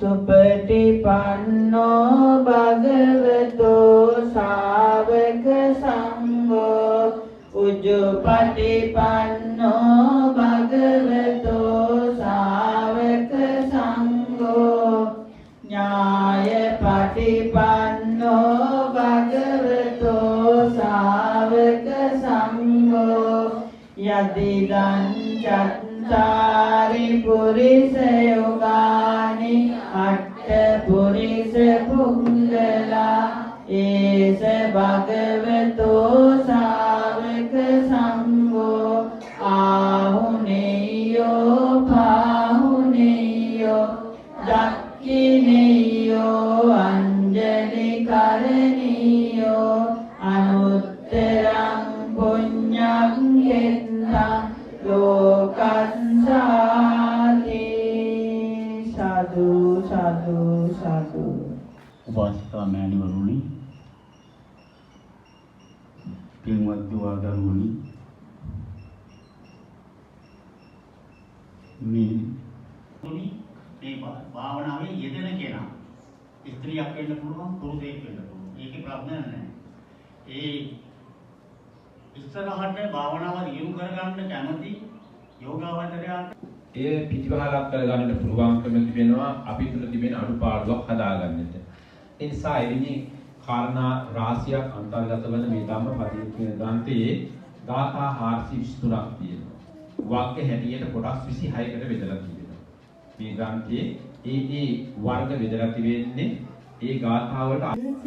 සුපටිපන්නෝ භගවතෝ ශාවක සංඝෝ උජුපටිපන්නෝ භගවතෝ ශාවක සංඝෝ ඥායපටිපන්නෝ භගවතෝ ශාවක සංඝෝ යදිදං චත්තාරි පුරිස යෝගානි අට්ඨ පුරිස පුංගලා ඒස භගවතෝ ශාවක සංඝෝ ආහුනේයෝ පාහුනේයෝ දක්ඛිනේයෝ අංජලි කරණීයෝ අනුත්තරං පුඤ්ඤං හෙත්තං ලෝකස්සාති සාදු සාදු සාදු. උපාසිකා මෑණිවරුනි, පින්වත් දුවදරුවනි, මේ භාවනාවේ යෙදෙන කෙනා ස්ත්‍රියක් වෙන්න පුළුවන්, පුරුෂයෙක් වෙන්න පුළුවන්. ඒකේ ප්‍රශ්නයක් නැහැ. ඒ ඉස්සරහට භාවනාව දියුණු කරගන්න කැමති යෝගාවචරයාට ඒ පිටිපහලක් කරගන්නට පුළුවන්කම තිබෙනවා අපි තුල තිබෙන අඩුපාඩුවක් හදාගන්නට. ඒ නිසා එවැනි කාරණා රාශියක් අන්තර්ගත වන මේ ධම්මපදයේ කියන ග්‍රන්ථයේ ගාථා 423ක් තියෙනවා. වාක්‍ය හැටියට කොටස් 26කට බෙදලා තියෙනවා. මේ ග්‍රන්ථයේ ඒ වර්ග බෙදලා තිබෙන්නේ ඒ ගාථා වලට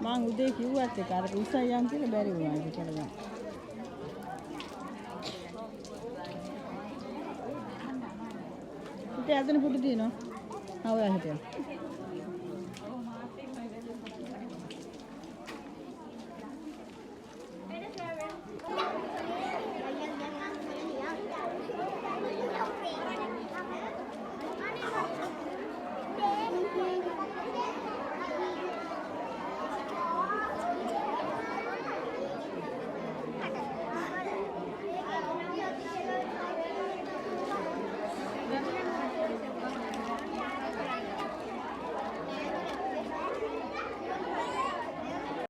මං උදේ කිව්වත් ඒක අර උසයන් කියලා බැරි වුණා ඒක කරගන්න. ඉතින් අදන පුඩු දිනනවා. ආව හිටියා.